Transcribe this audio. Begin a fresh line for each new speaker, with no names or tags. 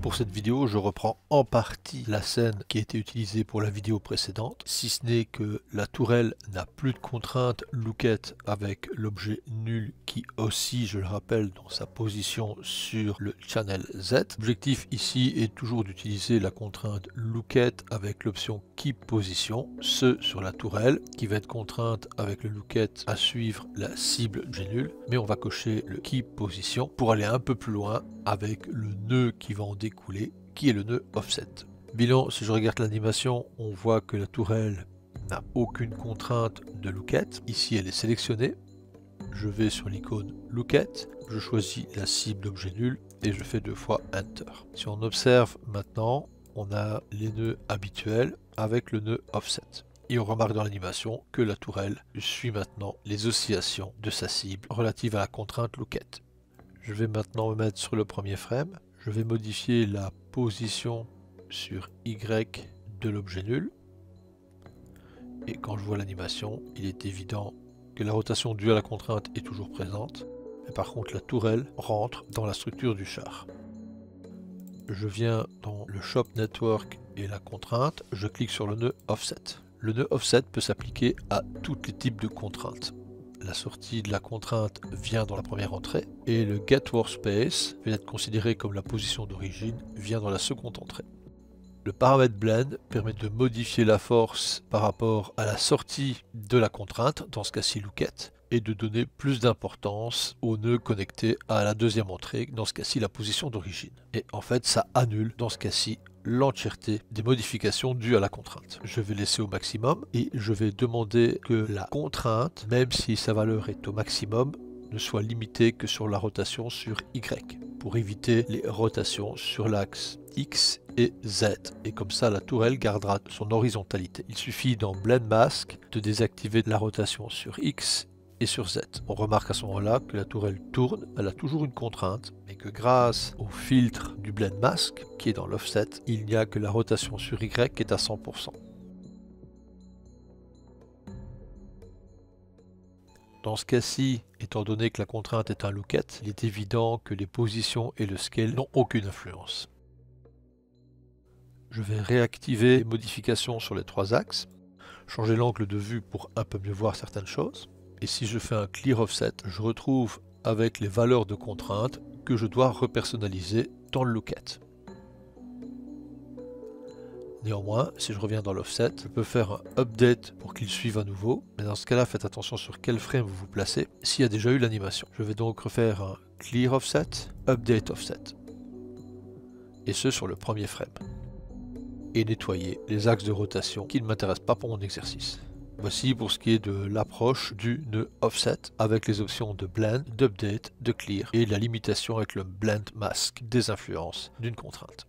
Pour cette vidéo, je reprends en partie la scène qui a été utilisée pour la vidéo précédente, si ce n'est que la tourelle n'a plus de contrainte looked avec l'objet nul qui oscille, je le rappelle, dans sa position sur le channel Z. L'objectif ici est toujours d'utiliser la contrainte looked avec l'option keep position, ce sur la tourelle qui va être contrainte avec le looked à suivre la cible objet nul, mais on va cocher le keep position pour aller un peu plus loin avec le nœud qui va en découler, qui est le nœud offset. Bilan, si je regarde l'animation, on voit que la tourelle n'a aucune contrainte de looked. Ici, elle est sélectionnée. Je vais sur l'icône looked, je choisis la cible d'objet nul et je fais 2 fois Enter. Si on observe maintenant, on a les nœuds habituels avec le nœud offset. Et on remarque dans l'animation que la tourelle suit maintenant les oscillations de sa cible relative à la contrainte looked. Je vais maintenant me mettre sur le premier frame. Je vais modifier la position sur Y de l'objet nul. Et quand je vois l'animation, il est évident que la rotation due à la contrainte est toujours présente. Mais par contre, la tourelle rentre dans la structure du char. Je viens dans le Shop Network et la contrainte. Je clique sur le nœud Offset. Le nœud Offset peut s'appliquer à tous les types de contraintes. La sortie de la contrainte vient dans la première entrée et le Get Workspace vient être considéré comme la position d'origine vient dans la seconde entrée. Le paramètre Blend permet de modifier la force par rapport à la sortie de la contrainte, dans ce cas-ci looked, et de donner plus d'importance au nœud connecté à la deuxième entrée, dans ce cas-ci la position d'origine. Et en fait ça annule dans ce cas-ci l'entièreté des modifications dues à la contrainte. Je vais laisser au maximum et je vais demander que la contrainte, même si sa valeur est au maximum, ne soit limitée que sur la rotation sur Y, pour éviter les rotations sur l'axe X et Z. Et comme ça, la tourelle gardera son horizontalité. Il suffit dans Blend Mask de désactiver la rotation sur X et sur Z. On remarque à ce moment-là que la tourelle tourne, elle a toujours une contrainte, mais que grâce au filtre du Blend Mask, qui est dans l'offset, il n'y a que la rotation sur Y qui est à 100%. Dans ce cas-ci, étant donné que la contrainte est un looked, il est évident que les positions et le scale n'ont aucune influence. Je vais réactiver les modifications sur les 3 axes, changer l'angle de vue pour un peu mieux voir certaines choses. Et si je fais un Clear Offset, je retrouve avec les valeurs de contrainte que je dois repersonnaliser dans le looked. Néanmoins, si je reviens dans l'offset, je peux faire un update pour qu'il suive à nouveau. Mais dans ce cas-là, faites attention sur quel frame vous vous placez, s'il y a déjà eu l'animation. Je vais donc refaire un Clear Offset, Update Offset. Et ce sur le premier frame. Et nettoyer les axes de rotation qui ne m'intéressent pas pour mon exercice. Voici pour ce qui est de l'approche du nœud offset avec les options de blend, d'update, de clear et la limitation avec le blend mask des influences d'une contrainte.